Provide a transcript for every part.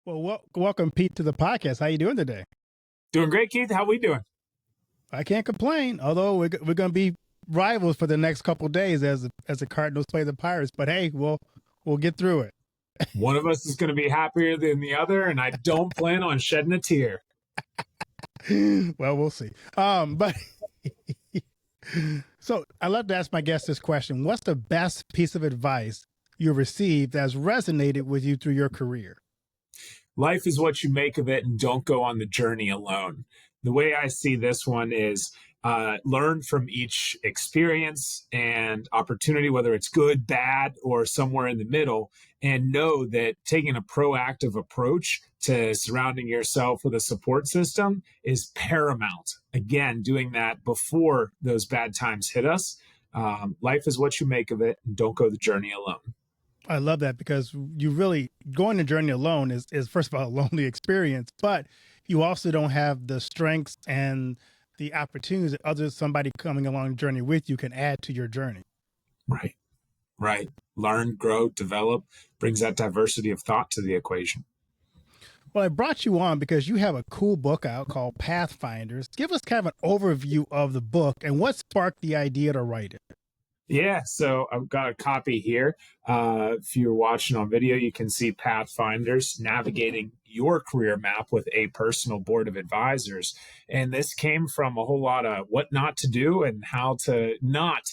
Well, welcome, Pete, to the podcast. How you doing today? Doing great, Keith. How we doing? I can't complain. Although we're going to be rivals for the next couple of days as the Cardinals play the Pirates. But hey, we'll get through it. One of us is going to be happier than the other, and I don't plan on shedding a tear. Well, we'll see. But so I love to ask my guests this question: what's the best piece of advice you received that's resonated with you through your career? Life is what you make of it, and don't go on the journey alone. The way I see this one is learn from each experience and opportunity, whether it's good, bad, or somewhere in the middle, and know that taking a proactive approach to surrounding yourself with a support system is paramount. Again, doing that before those bad times hit us. Life is what you make of it, and don't go the journey alone. I love that because you really going the journey alone is first of all a lonely experience, but you also don't have the strengths and the opportunities that somebody coming along the journey with you can add to your journey. Right. Right. Learn, grow, develop, brings that diversity of thought to the equation. Well, I brought you on because you have a cool book out called Pathfinders. Give us kind of an overview of the book and what sparked the idea to write it. Yeah, so I've got a copy here. If you're watching on video, you can see Pathfinders navigating your career map with a personal board of advisors. And this came from a whole lot of what not to do and how to not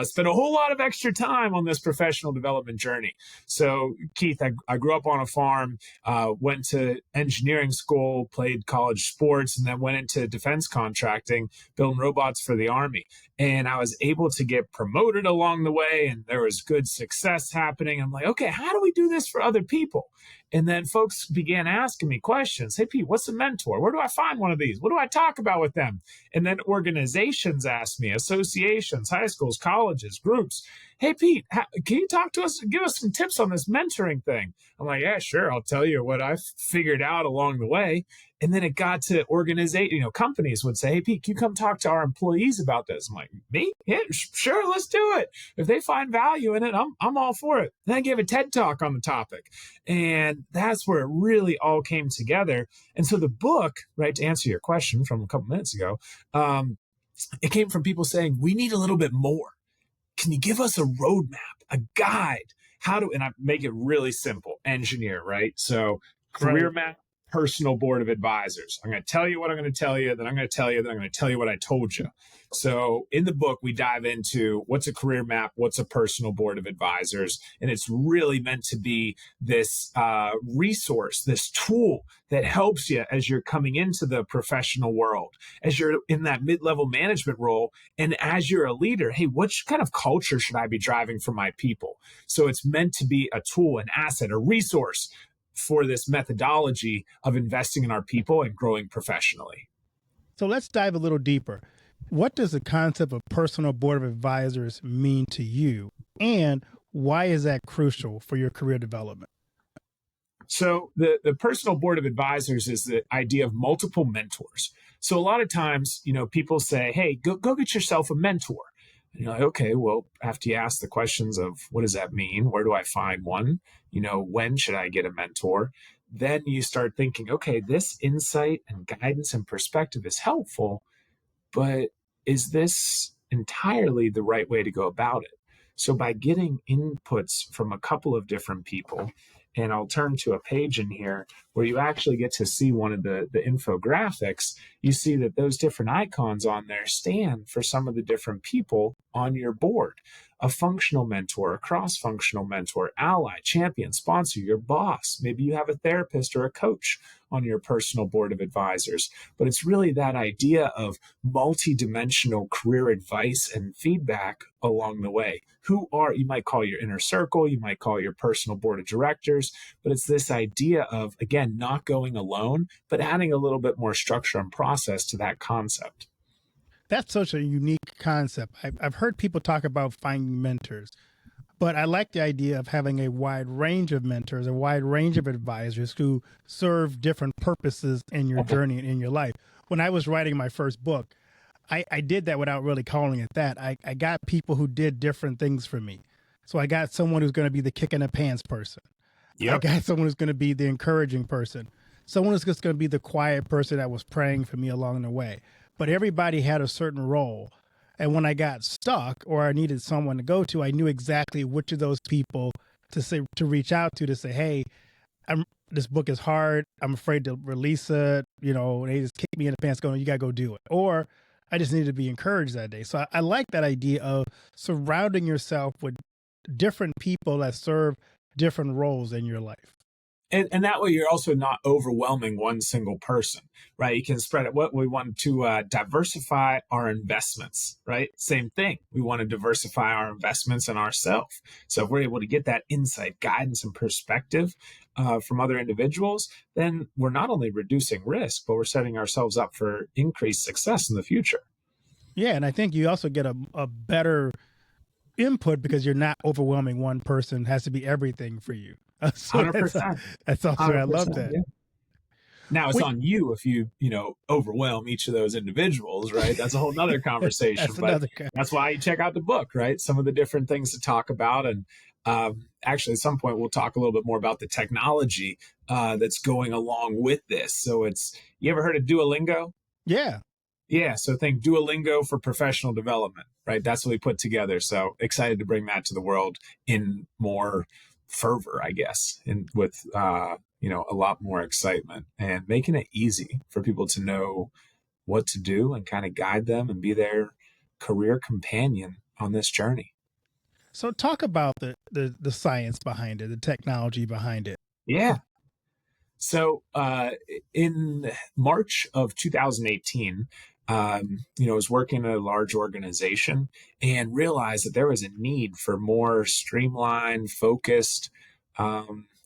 spend a whole lot of extra time on this professional development journey. So, Keith, I grew up on a farm, went to engineering school, played college sports, and then went into defense contracting, building robots for the Army. And I was able to get promoted along the way, and there was good success happening. I'm like, okay, how do we do this for other people? And then folks began asking me questions. Hey, Pete, what's a mentor? Where do I find one of these? What do I talk about with them? And then organizations asked me, associations, high schools, colleges, groups. Hey, Pete, can you talk to us? Give us some tips on this mentoring thing. I'm like, yeah, sure. I'll tell you what I've figured out along the way. And then it got to organization, companies would say, hey, Pete, can you come talk to our employees about this? I'm like, me? Yeah, sure, let's do it. If they find value in it, I'm all for it. Then I gave a TED talk on the topic. And that's where it really all came together. And so the book, right, to answer your question from a couple minutes ago, it came from people saying, we need a little bit more. Can you give us a roadmap, a guide? And I make it really simple, engineer, right? So career map, personal board of advisors. I'm going to tell you what I'm going to tell you, then I'm going to tell you, then I'm going to tell you what I told you. So in the book, we dive into what's a career map, what's a personal board of advisors. And it's really meant to be this resource, this tool that helps you as you're coming into the professional world, as you're in that mid-level management role, and as you're a leader. Hey, what kind of culture should I be driving for my people? So it's meant to be a tool, an asset, a resource for this methodology of investing in our people and growing professionally. So let's dive a little deeper. What does the concept of personal board of advisors mean to you? And why is that crucial for your career development? So the personal board of advisors is the idea of multiple mentors. So a lot of times, people say, hey, go get yourself a mentor. And you're like, okay, well, after you ask the questions of what does that mean? Where do I find one? When should I get a mentor? Then you start thinking, okay, this insight and guidance and perspective is helpful, but is this entirely the right way to go about it? So by getting inputs from a couple of different people, and I'll turn to a page in here where you actually get to see one of the infographics, you see that those different icons on there stand for some of the different people on your board. A functional mentor, a cross-functional mentor, ally, champion, sponsor, your boss. Maybe you have a therapist or a coach on your personal board of advisors. But it's really that idea of multi-dimensional career advice and feedback along the way. You might call your inner circle, you might call your personal board of directors, but it's this idea of, again, not going alone, but adding a little bit more structure and process to that concept. That's such a unique concept. I've heard people talk about finding mentors, but I like the idea of having a wide range of mentors, a wide range of advisors who serve different purposes in your journey and in your life. When I was writing my first book, I did that without really calling it that. I got people who did different things for me. So I got someone who's going to be the kick in the pants person. I Yep. got someone who's going to be the encouraging person, someone who's just going to be the quiet person that was praying for me along the way. But everybody had a certain role. And when I got stuck or I needed someone to go to, I knew exactly which of those people to reach out to say, hey, this book is hard. I'm afraid to release it. They just kick me in the pants going, you got to go do it. Or I just needed to be encouraged that day. So I like that idea of surrounding yourself with different people that serve different roles in your life. And that way you're also not overwhelming one single person, right? You can spread it. What we want to diversify our investments, right? Same thing. We want to diversify our investments in ourselves. So if we're able to get that insight, guidance, and perspective from other individuals, then we're not only reducing risk, but we're setting ourselves up for increased success in the future. Yeah, and I think you also get a better input because you're not overwhelming one person. It has to be everything for you. So 100%. that's also, I love 100%. that. Yeah. Now it's Wait, on you if you overwhelm each of those individuals, right? That's a whole nother conversation. that's But another. that's why you check out the book, right? Some of the different things to talk about, and actually, at some point, we'll talk a little bit more about the technology that's going along with this. So you ever heard of Duolingo? Yeah. Yeah, so think Duolingo for professional development, right? That's what we put together. So excited to bring that to the world in more fervor, I guess, and with a lot more excitement and making it easy for people to know what to do and kind of guide them and be their career companion on this journey. So talk about the science behind it, the technology behind it. Yeah. So in March of 2018, I was working at a large organization and realized that there was a need for more streamlined, focused,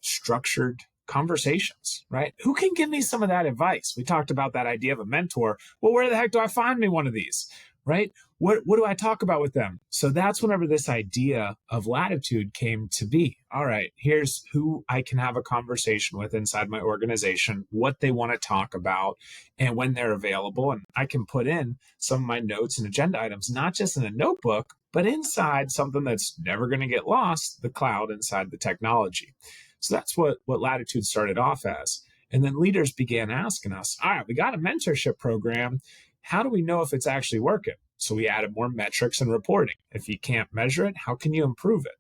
structured conversations, right? Who can give me some of that advice? We talked about that idea of a mentor. Well, where the heck do I find me one of these, right? What do I talk about with them? So that's whenever this idea of Latitude came to be. All right, here's who I can have a conversation with inside my organization, what they want to talk about, and when they're available. And I can put in some of my notes and agenda items, not just in a notebook, but inside something that's never going to get lost, the cloud inside the technology. So that's what Latitude started off as. And then leaders began asking us, all right, we got a mentorship program. How do we know if it's actually working? So we added more metrics and reporting. If you can't measure it, how can you improve it?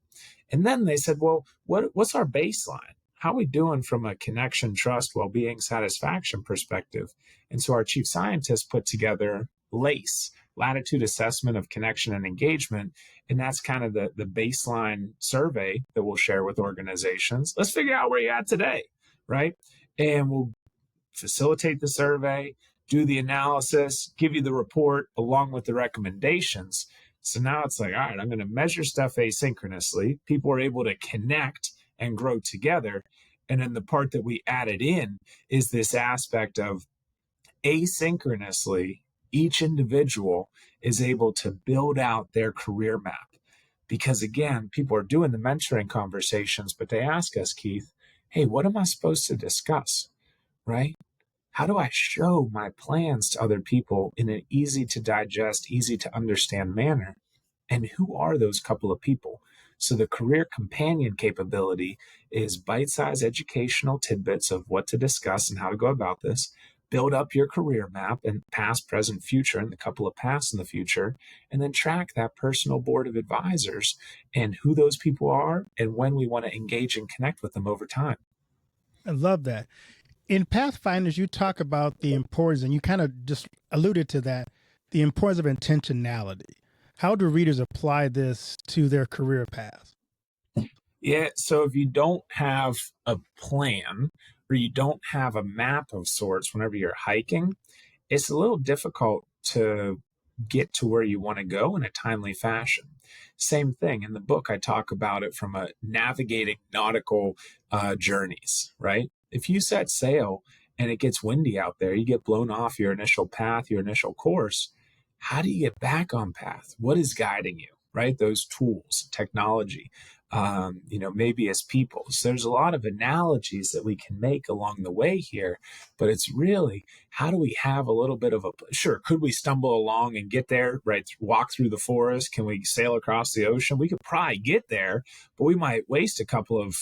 And then they said, well, what's our baseline? How are we doing from a connection, trust, well-being, satisfaction perspective? And so our chief scientist put together LACE, Latitude Assessment of Connection and Engagement. And that's kind of the baseline survey that we'll share with organizations. Let's figure out where you're at today, right? And we'll facilitate the survey, do the analysis, give you the report along with the recommendations. So now it's like, all right, I'm going to measure stuff asynchronously. People are able to connect and grow together. And then the part that we added in is this aspect of asynchronously, each individual is able to build out their career map. Because again, people are doing the mentoring conversations, but they ask us, Keith, hey, what am I supposed to discuss? Right? How do I show my plans to other people in an easy to digest, easy to understand manner? And who are those couple of people? So the career companion capability is bite-sized educational tidbits of what to discuss and how to go about this. Build up your career map and past, present, future, and the couple of paths in the future, and then track that personal board of advisors and who those people are and when we want to engage and connect with them over time. I love that. In Pathfinders, you talk about the importance, and you kind of just alluded to that, the importance of intentionality. How do readers apply this to their career path? Yeah. So if you don't have a plan or you don't have a map of sorts whenever you're hiking, it's a little difficult to get to where you want to go in a timely fashion. Same thing in the book, I talk about it from a navigating nautical journeys, right? If you set sail and it gets windy out there, you get blown off your initial path, your initial course. How do you get back on path? What is guiding you, right? Those tools, technology. maybe as people. So there's a lot of analogies that we can make along the way here, but it's really, how do we have a little bit of sure, could we stumble along and get there, right? Walk through the forest? Can we sail across the ocean? We could probably get there, but we might waste a couple of,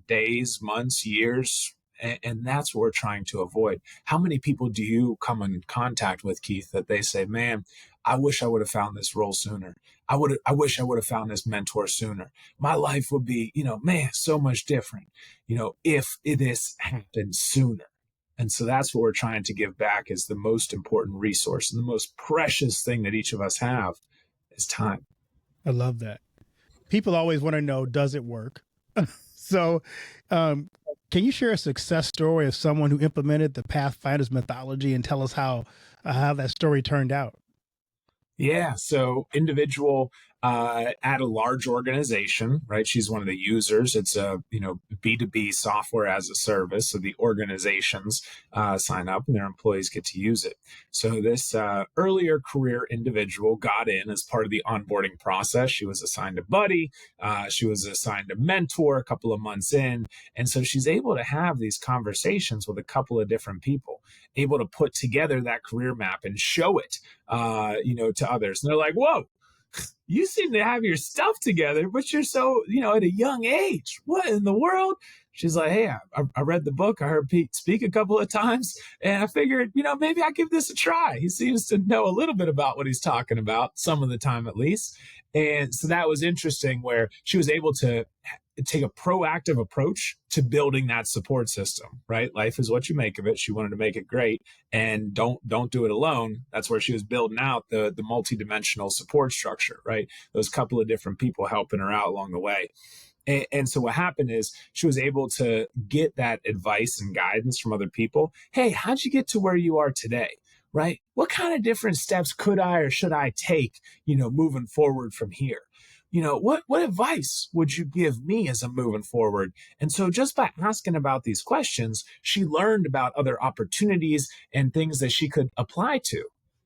days, months, years. And that's what we're trying to avoid. How many people do you come in contact with, Keith, that they say, man, I wish I would have found this role sooner. I wish I would have found this mentor sooner. My life would be, man, so much different, if this happened sooner. And so that's what we're trying to give back, is the most important resource and the most precious thing that each of us have is time. I love that. People always want to know, does it work? So, can you share a success story of someone who implemented the Pathfinders methodology and tell us how that story turned out? Yeah. So individual at a large organization, right? She's one of the users. It's a, B2B software as a service. So the organizations sign up and their employees get to use it. So this earlier career individual got in as part of the onboarding process. She was assigned a buddy. She was assigned a mentor a couple of months in. And so she's able to have these conversations with a couple of different people, able to put together that career map and show it, to others. And they're like, whoa, you seem to have your stuff together, but you're so, at a young age. What in the world? She's like, hey, I read the book. I heard Pete speak a couple of times, and I figured, maybe I'll give this a try. He seems to know a little bit about what he's talking about, some of the time at least. And so that was interesting, where she was able to take a proactive approach to building that support system, right? Life is what you make of it. She wanted to make it great, and don't do it alone. That's where she was building out the multidimensional support structure, right? Those couple of different people helping her out along the way. And so what happened is she was able to get that advice and guidance from other people. Hey, how'd you get to where you are today? Right? What kind of different steps could I or should I take, moving forward from here? What advice would you give me as I'm moving forward? And so just by asking about these questions, she learned about other opportunities and things that she could apply to.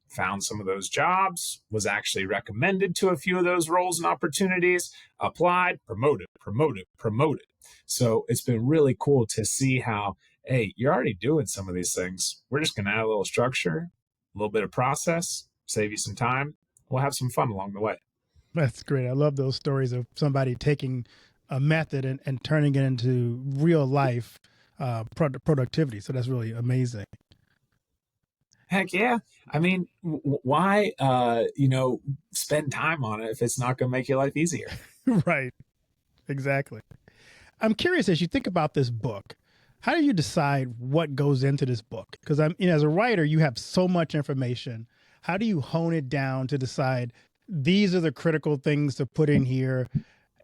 Found some of those jobs, was actually recommended to a few of those roles and opportunities, applied, promoted. So it's been really cool to see how, hey, you're already doing some of these things. We're just going to add a little structure, a little bit of process, save you some time. We'll have some fun along the way. That's great. I love those stories of somebody taking a method and turning it into real life productivity. So that's really amazing. Heck yeah. I mean, why, spend time on it if it's not going to make your life easier? Right. Exactly. I'm curious, as you think about this book, how do you decide what goes into this book? Because as a writer, you have so much information. How do you hone it down to decide these are the critical things to put in here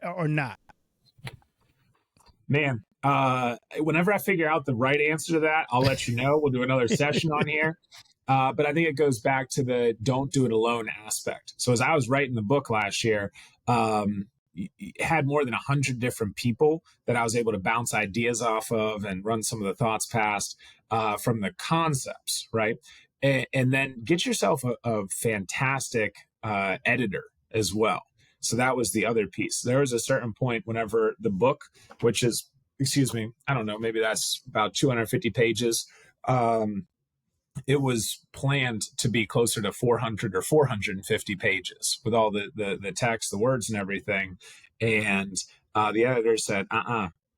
or not? Man, whenever I figure out the right answer to that, I'll let you know. We'll do another session on here. But I think it goes back to the don't do it alone aspect. So as I was writing the book last year, had more than 100 different people that I was able to bounce ideas off of and run some of the thoughts past from the concepts, right? And then get yourself a fantastic editor as well. So that was the other piece. There was a certain point whenever the book, which is, I don't know, maybe that's about 250 pages. It was planned to be closer to 400 or 450 pages with all the text, the words and everything. And the editor said,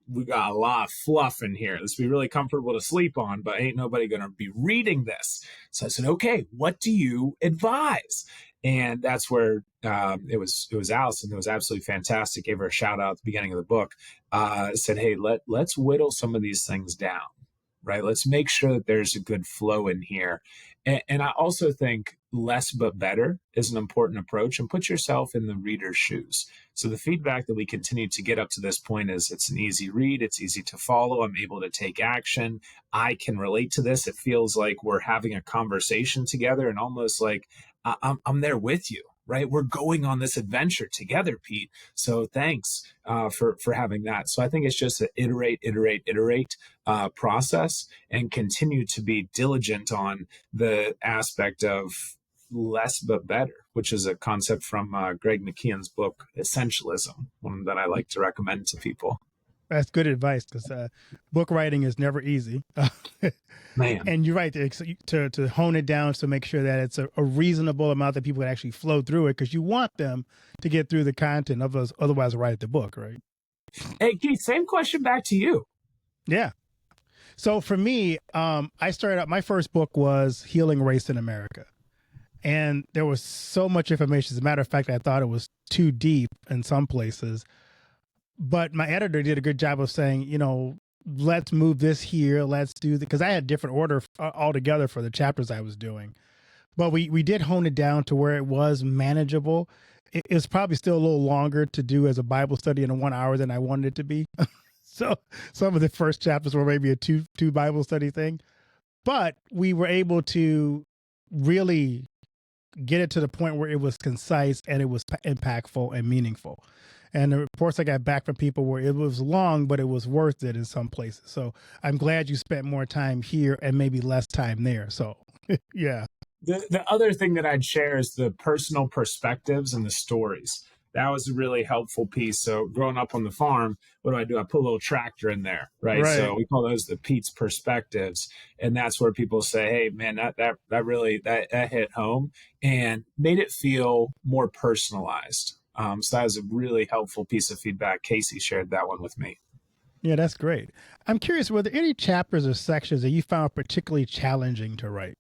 we got a lot of fluff in here. This would be really comfortable to sleep on, but ain't nobody going to be reading this. So I said, okay, what do you advise? And that's where it was Allison, who was absolutely fantastic. Gave her a shout out at the beginning of the book. Said, hey, let's whittle some of these things down. Right? Let's make sure that there's a good flow in here. And I also think less but better is an important approach, and put yourself in the reader's shoes. So the feedback that we continue to get up to this point is it's an easy read. It's easy to follow. I'm able to take action. I can relate to this. It feels like we're having a conversation together, and almost like I'm there with you. Right? We're going on this adventure together, Pete. So thanks for having that. So I think it's just an iterate process, and continue to be diligent on the aspect of less but better, which is a concept from Greg McKeown's book, Essentialism, one that I like to recommend to people. That's good advice because book writing is never easy. Man. And you're right to hone it down to make sure that it's a reasonable amount that people can actually flow through it because you want them to get through the content of those. Otherwise, write the book, right? Hey, Keith, same question back to you. Yeah. So for me, I started out, my first book was Healing Race in America. And there was so much information. As a matter of fact, I thought it was too deep in some places. But my editor did a good job of saying, let's move this here. Let's do because I had different order altogether for the chapters I was doing. But we did hone it down to where it was manageable. It's probably still a little longer to do as a Bible study in 1 hour than I wanted it to be. So some of the first chapters were maybe a two Bible study thing. But we were able to really get it to the point where it was concise and it was impactful and meaningful. And the reports I got back from people were it was long, but it was worth it in some places. So I'm glad you spent more time here and maybe less time there. So, yeah. The other thing that I'd share is the personal perspectives and the stories. That was a really helpful piece. So growing up on the farm, what do? I put a little tractor in there, right? So we call those the Pete's perspectives. And that's where people say, hey, man, that really hit home and made it feel more personalized. So that was a really helpful piece of feedback. Casey shared that one with me. Yeah, that's great. I'm curious, were there any chapters or sections that you found particularly challenging to write?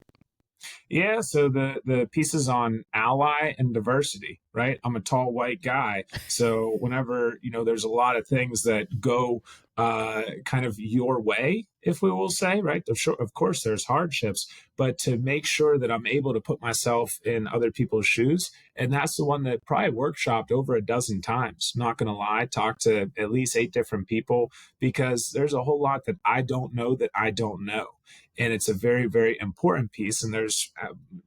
Yeah, so the pieces on ally and diversity, right? I'm a tall white guy, so whenever there's a lot of things that go kind of your way, if we will say, right? Of course, there's hardships, but to make sure that I'm able to put myself in other people's shoes, and that's the one that probably workshopped over a dozen times. Not going to lie, talked to at least 8 different people because there's a whole lot that I don't know that I don't know. And it's a very, very important piece. And there's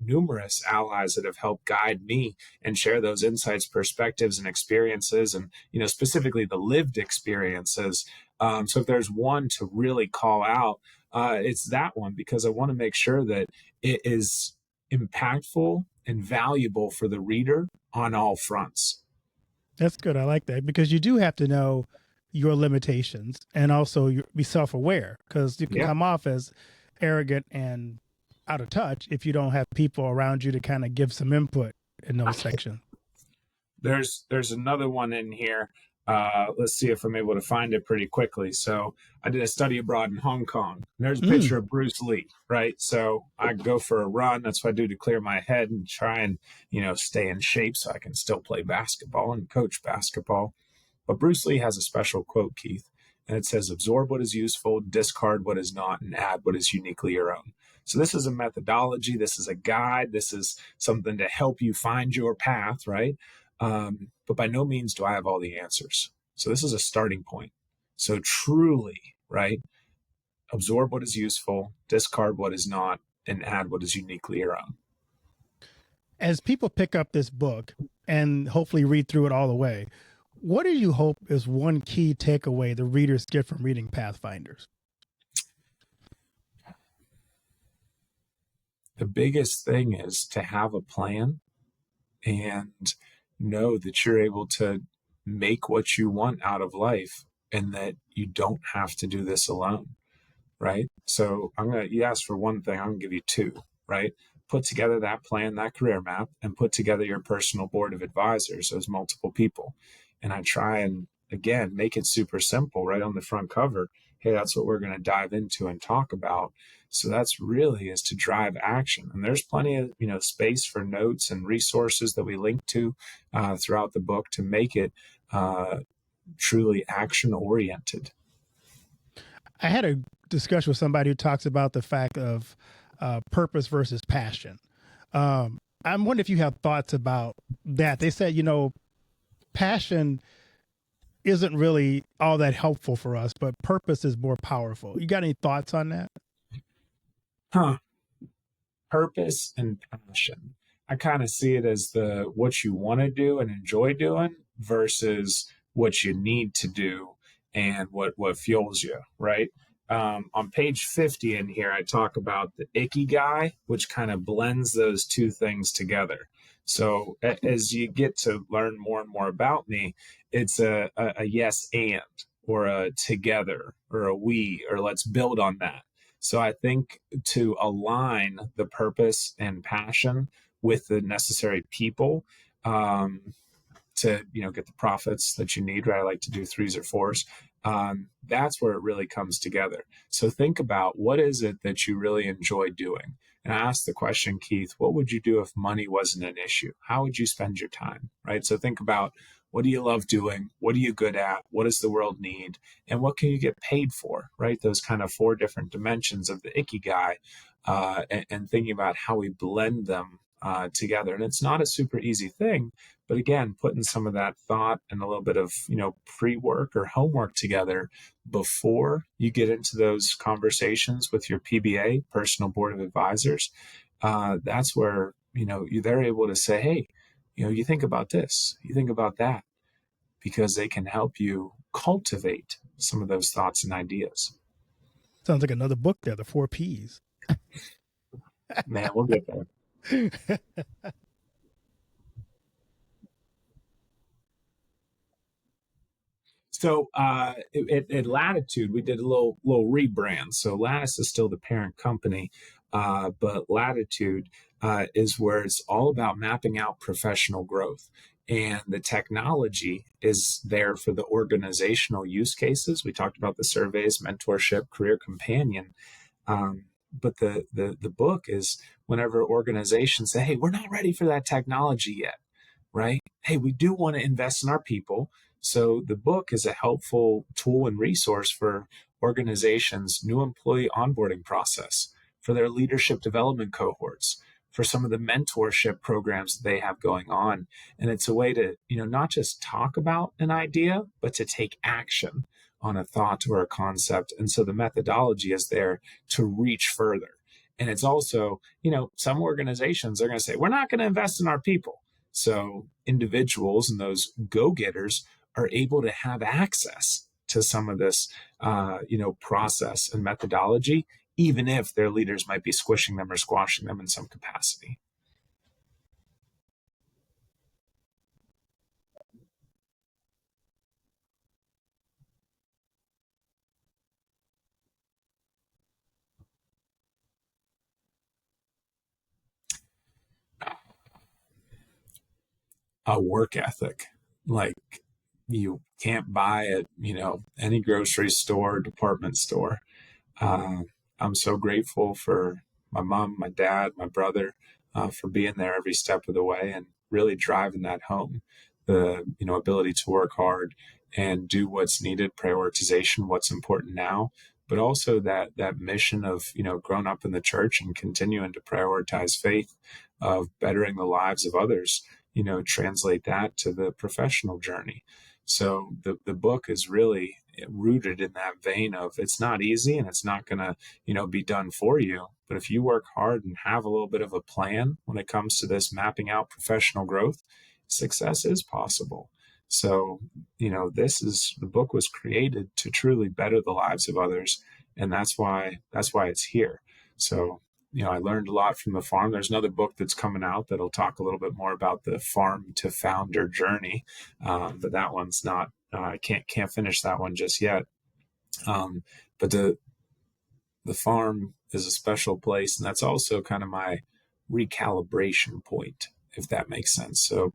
numerous allies that have helped guide me and share those insights, perspectives, and experiences, and specifically the lived experiences. So if there's one to really call out, it's that one because I want to make sure that it is impactful and valuable for the reader on all fronts. That's good. I like that because you do have to know your limitations and also be self-aware because you can come off as arrogant and out of touch if you don't have people around you to kind of give some input in those sections. There's another one in here. Let's see if I'm able to find it pretty quickly. So I did a study abroad in Hong Kong. There's a picture of Bruce Lee, right? So I go for a run. That's what I do to clear my head and try and, stay in shape so I can still play basketball and coach basketball. But Bruce Lee has a special quote, Keith, and it says, absorb what is useful, discard what is not, and add what is uniquely your own. So this is a methodology. This is a guide. This is something to help you find your path, right? But by no means do I have all the answers. So this is a starting point. So truly, right? Absorb what is useful, discard what is not, and add what is uniquely your own. As people pick up this book and hopefully read through it all the way, what do you hope is one key takeaway the readers get from reading Pathfinders? The biggest thing is to have a plan and know that you're able to make what you want out of life and that you don't have to do this alone, right? So you asked for one thing, I'm going to give you 2, right? Put together that plan, that career map, and put together your personal board of advisors, those multiple people. And I try and, again, make it super simple right on the front cover. Hey, that's what we're going to dive into and talk about. So that's really is to drive action. And there's plenty of, space for notes and resources that we link to throughout the book to make it truly action oriented. I had a discussion with somebody who talks about the fact of purpose versus passion. I'm wondering if you have thoughts about that. They said, passion isn't really all that helpful for us, but purpose is more powerful. You got any thoughts on that? Purpose and passion. I kind of see it as what you want to do and enjoy doing versus what you need to do and what fuels you, right? on page 50 in here, I talk about the ikigai, which kind of blends those two things together. So as you get to learn more and more about me, it's a yes and, or a together, or a we, or let's build on that. So I think to align the purpose and passion with the necessary people, to get the profits that you need, right? I like to do threes or fours. That's where it really comes together. So think about, what is it that you really enjoy doing? And I asked the question, Keith, what would you do if money wasn't an issue? How would you spend your time, right? So think about, what do you love doing? What are you good at? What does the world need? And what can you get paid for, right? Those kind of four different dimensions of the ikigai, and thinking about how we blend them together. And it's not a super easy thing, but again, putting some of that thought and a little bit of, pre-work or homework together before you get into those conversations with your PBA, personal board of advisors, that's where, they're able to say, hey, you think about this, you think about that, because they can help you cultivate some of those thoughts and ideas. Sounds like another book there, The Four Ps. Man, we'll get there. So at Latitude, we did a little rebrand. So Lattice is still the parent company, but Latitude is where it's all about mapping out professional growth. And the technology is there for the organizational use cases. We talked about the surveys, mentorship, career companion. But the book is whenever organizations say, hey, we're not ready for that technology yet, right? Hey, we do want to invest in our people. So the book is a helpful tool and resource for organizations' new employee onboarding process, for their leadership development cohorts, for some of the mentorship programs that they have going on. And it's a way to, not just talk about an idea, but to take action on a thought or a concept. And so the methodology is there to reach further. And it's also, some organizations are going to say, we're not going to invest in our people. So individuals and those go-getters are able to have access to some of this, process and methodology, even if their leaders might be squishing them or squashing them in some capacity. A work ethic, like you can't buy at, any grocery store, department store. Uh, I'm so grateful for my mom, my dad, my brother, for being there every step of the way and really driving that home. The ability to work hard and do what's needed, prioritization, what's important now, but also that mission of growing up in the church and continuing to prioritize faith, of bettering the lives of others. Translate that to the professional journey. So the book is really rooted in that vein of, it's not easy and it's not going to, be done for you. But if you work hard and have a little bit of a plan when it comes to this mapping out professional growth, success is possible. So, the book was created to truly better the lives of others. And that's why it's here. So, I learned a lot from the farm. There's another book that's coming out that'll talk a little bit more about the farm to founder journey, but that one's not. I can't finish that one just yet. But the farm is a special place, and that's also kind of my recalibration point, if that makes sense. So,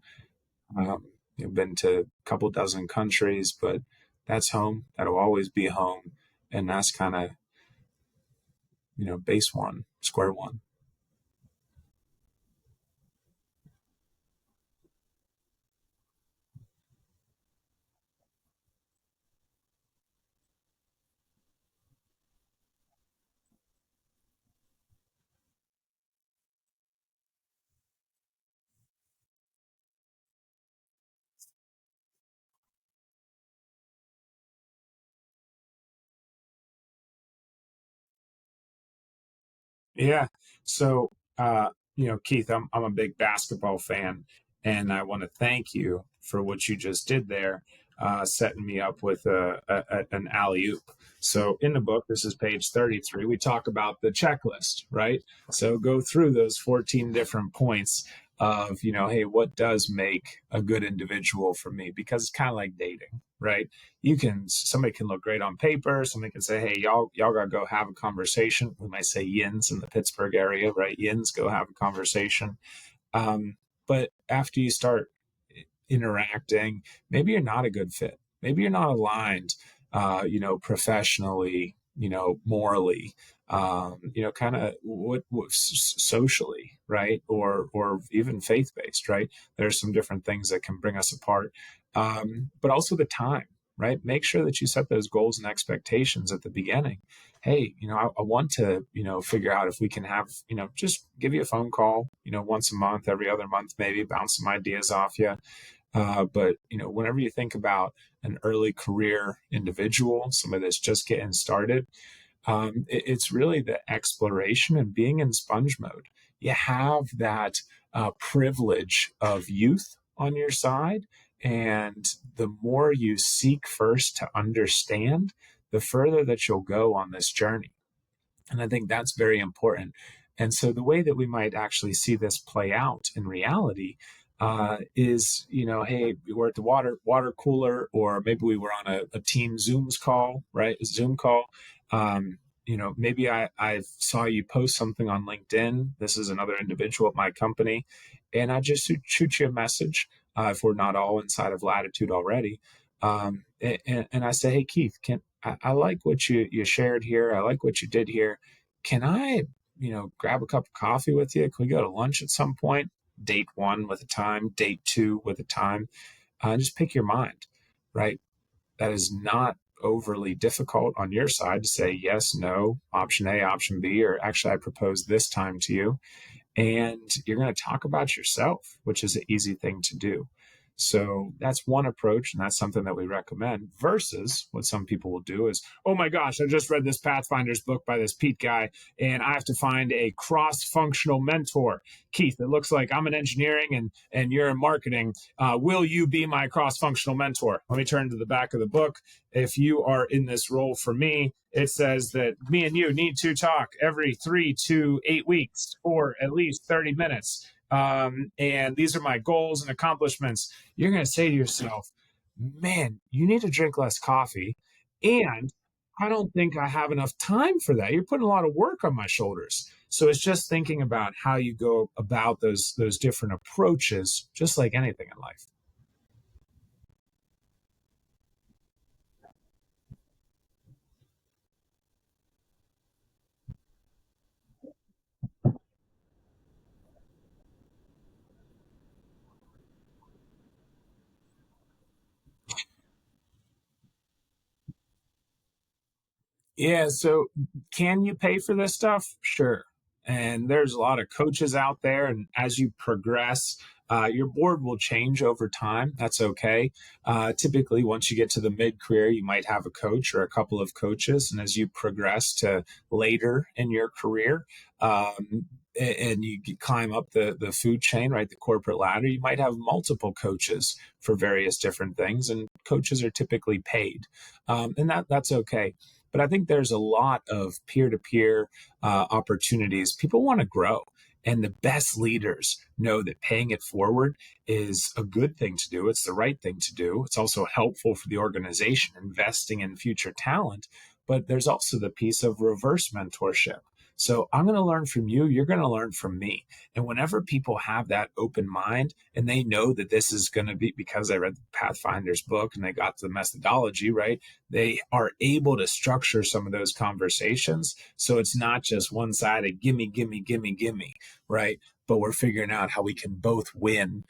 I've been to a couple dozen countries, but that's home. That'll always be home, and that's kind of base one, square one. Yeah. So, Keith, I'm a big basketball fan, and I want to thank you for what you just did there. setting me up with an alley oop. So in the book, this is page 33, we talk about the checklist, right? So go through those 14 different points of, hey, what does make a good individual for me? Because it's kind of like dating, right? Somebody can look great on paper. Somebody can say, hey, y'all got to go have a conversation. We might say yins in the Pittsburgh area, right? Yins, go have a conversation. But after you start interacting, maybe you're not a good fit. Maybe you're not aligned, professionally, morally, kind of what socially, right? Or even faith based, right? There's some different things that can bring us apart. But also the time, right? Make sure that you set those goals and expectations at the beginning. Hey, I want to, figure out if we can have, just give you a phone call, once a month, every other month, maybe bounce some ideas off you. But whenever you think about an early career individual, somebody that's just getting started, it's really the exploration and being in sponge mode. You have that privilege of youth on your side, and the more you seek first to understand, the further that you'll go on this journey. And I think that's very important. And so the way that we might actually see this play out in reality is, hey, we were at the water cooler, or maybe we were on a team Zoom's call, right? A Zoom call. Maybe I saw you post something on LinkedIn. This is another individual at my company, and I just shoot you a message if we're not all inside of Latitude already. And I say, hey, Keith, I like what you shared here. I like what you did here. Can I, grab a cup of coffee with you? Can we go to lunch at some point? Date one with a time, date two with a time. Just pick your mind, right? That is not overly difficult on your side to say yes, no, option A, option B, or actually, I propose this time to you. And you're going to talk about yourself, which is an easy thing to do. So that's one approach, and that's something that we recommend. Versus what some people will do is, oh my gosh, I just read this Pathfinders book by this Pete guy, and I have to find a cross-functional mentor. Keith, it looks like I'm in engineering and you're in marketing. Will you be my cross-functional mentor? Let me turn to the back of the book. If you are in this role for me, it says that me and you need to talk every 3 to 8 weeks for at least 30 minutes. And these are my goals and accomplishments. You're going to say to yourself, man, you need to drink less coffee. And I don't think I have enough time for that. You're putting a lot of work on my shoulders. So it's just thinking about how you go about those different approaches, just like anything in life. Yeah. So can you pay for this stuff? Sure. And there's a lot of coaches out there. And as you progress, your board will change over time. That's okay. Typically, once you get to the mid career, you might have a coach or a couple of coaches. And as you progress to later in your career, and you climb up the food chain, right, the corporate ladder, you might have multiple coaches for various different things. And coaches are typically paid. And that's okay. But I think there's a lot of peer to peer opportunities. People want to grow. And the best leaders know that paying it forward is a good thing to do. It's the right thing to do. It's also helpful for the organization, investing in future talent. But there's also the piece of reverse mentorship. So I'm going to learn from you. You're going to learn from me. And whenever people have that open mind and they know that this is going to be because they read the Pathfinders book and they got the methodology, right? They are able to structure some of those conversations. So it's not just one sided, gimme, gimme, gimme, gimme, right? But we're figuring out how we can both win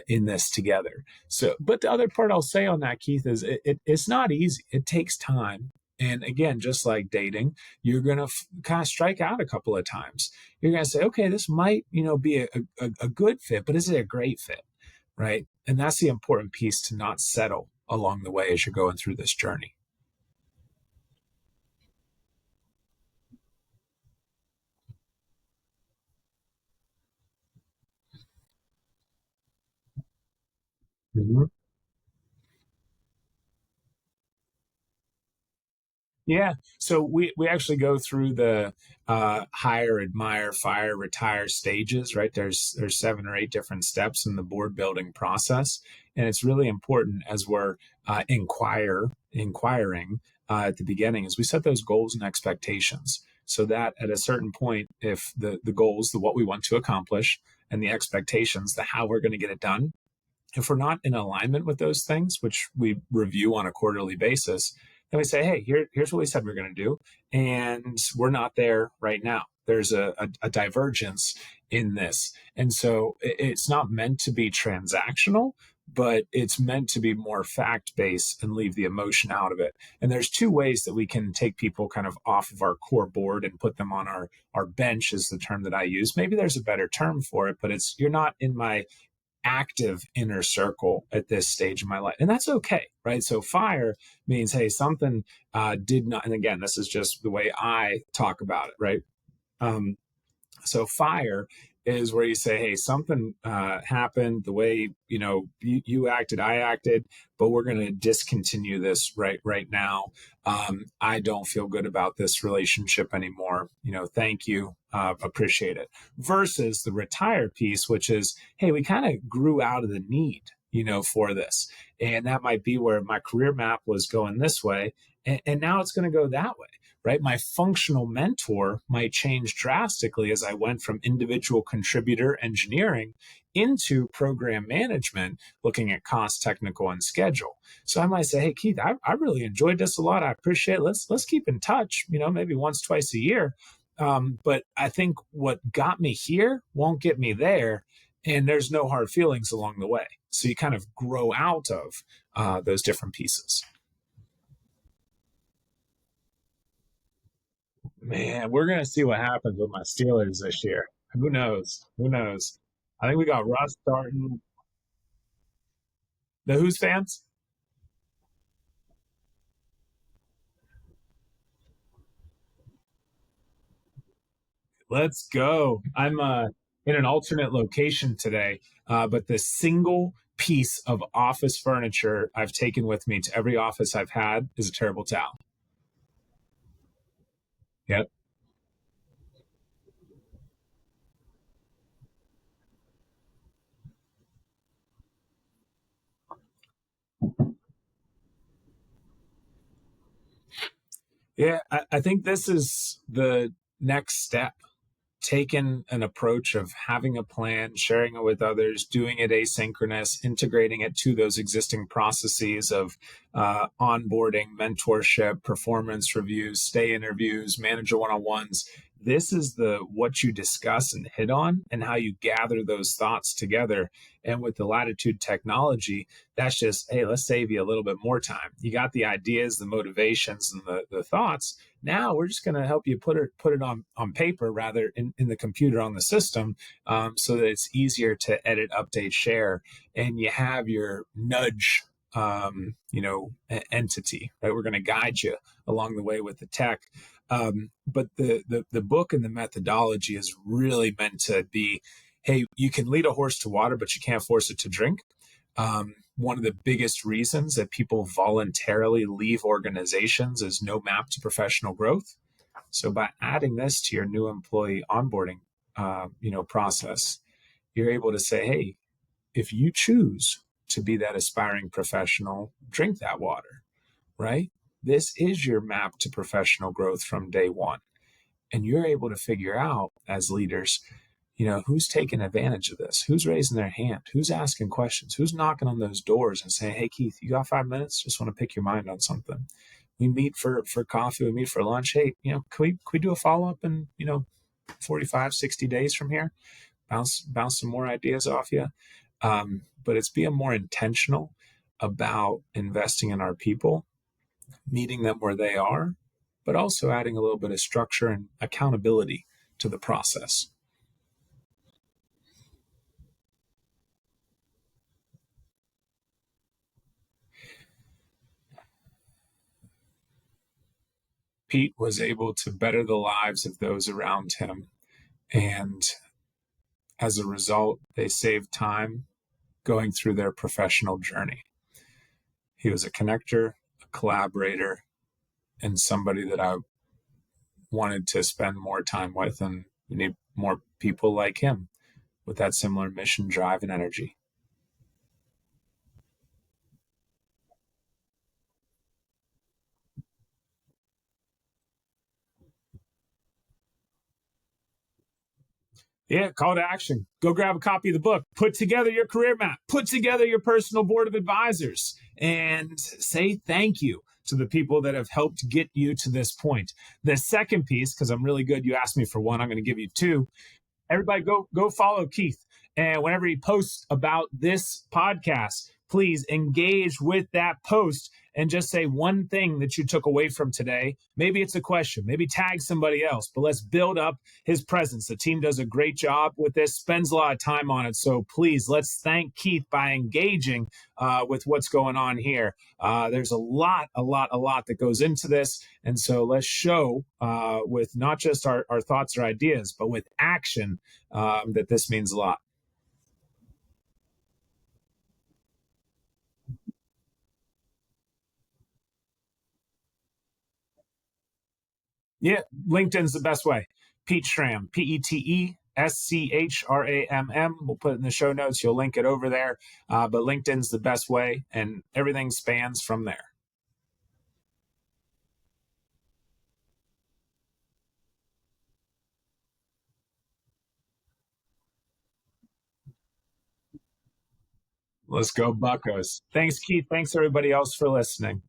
in this together. So, but the other part I'll say on that, Keith, is it's not easy. It takes time. And again, just like dating, you're going to kind of strike out a couple of times. You're going to say, okay, this might, be a good fit, but is it a great fit? Right. And that's the important piece, to not settle along the way as you're going through this journey. Mhm. Yeah. So we actually go through the hire, admire, fire, retire stages, right? There's 7 or 8 different steps in the board building process, and it's really important as we're inquiring at the beginning, is we set those goals and expectations, so that at a certain point, if the goals, the what we want to accomplish, and the expectations, the how we're going to get it done, if we're not in alignment with those things, which we review on a quarterly basis, then we say, hey, here's what we said we're going to do. And we're not there right now. There's a divergence in this. And so it's not meant to be transactional, but it's meant to be more fact based and leave the emotion out of it. And there's 2 ways that we can take people kind of off of our core board and put them on our bench, is the term that I use. Maybe there's a better term for it, but it's, you're not in my active inner circle at this stage of my life, and that's okay, right? So fire means, hey, something did not, and again, this is just the way I talk about it, right? um, so fire is where you say, hey, something happened, the way, you acted, I acted, but we're going to discontinue this right now. I don't feel good about this relationship anymore. Thank you, appreciate it. Versus the retire piece, which is, hey, we kind of grew out of the need, for this, and that might be where my career map was going this way, and now it's going to go that way, right? My functional mentor might change drastically as I went from individual contributor engineering into program management, looking at cost, technical, and schedule. So I might say, hey, Keith, I really enjoyed this a lot. I appreciate it. Let's keep in touch, maybe once, twice a year. But I think what got me here won't get me there. And there's no hard feelings along the way. So you kind of grow out of those different pieces. Man, we're gonna see what happens with my Steelers this year. Who knows? Who knows? I think we got Russ starting. The Who's fans? Let's go. I'm in an alternate location today, but the single piece of office furniture I've taken with me to every office I've had is a terrible towel. Yep. Yeah, I think this is the next step, taken an approach of having a plan, sharing it with others, doing it asynchronous, integrating it to those existing processes of onboarding, mentorship, performance reviews, stay interviews, manager one-on-ones. This is the what you discuss and hit on, and how you gather those thoughts together. And with the Latitude technology, that's just, hey, let's save you a little bit more time. You got the ideas, the motivations, and the thoughts. Now we're just going to help you put it on paper, rather in the computer on the system, so that it's easier to edit, update, share, and you have your nudge, entity, right? We're going to guide you along the way with the tech. But the book and the methodology is really meant to be, hey, you can lead a horse to water, but you can't force it to drink. One of the biggest reasons that people voluntarily leave organizations is no map to professional growth. So by adding this to your new employee onboarding, process, you're able to say, hey, if you choose to be that aspiring professional, drink that water, right? This is your map to professional growth from day one. And you're able to figure out, as leaders, who's taking advantage of this, who's raising their hand, who's asking questions, who's knocking on those doors and saying, hey, Keith, you got 5 minutes? Just want to pick your mind on something. We meet for coffee, we meet for lunch. Hey, can we do a follow-up in 45, 60 days from here? Bounce some more ideas off you. But it's being more intentional about investing in our people, meeting them where they are, but also adding a little bit of structure and accountability to the process. Pete was able to better the lives of those around him. And as a result, they saved time going through their professional journey. He was a connector, a collaborator, and somebody that I wanted to spend more time with. And we need more people like him with that similar mission, drive, and energy. Yeah, call to action. Go grab a copy of the book, put together your career map, put together your personal board of advisors, and say thank you to the people that have helped get you to this point. The second piece, because I'm really good, you asked me for one, I'm going to give you two. Everybody go follow Keith. And whenever he posts about this podcast, please engage with that post and just say one thing that you took away from today. Maybe it's a question, maybe tag somebody else, but let's build up his presence. The team does a great job with this, spends a lot of time on it. So please, let's thank Keith by engaging with what's going on here. There's a lot that goes into this. And so let's show with not just our thoughts or ideas, but with action that this means a lot. Yeah, LinkedIn's the best way. Pete Schramm, PeteSchramm. We'll put it in the show notes. You'll link it over there. But LinkedIn's the best way, and everything spans from there. Let's go, Buckos. Thanks, Keith. Thanks, everybody else, for listening.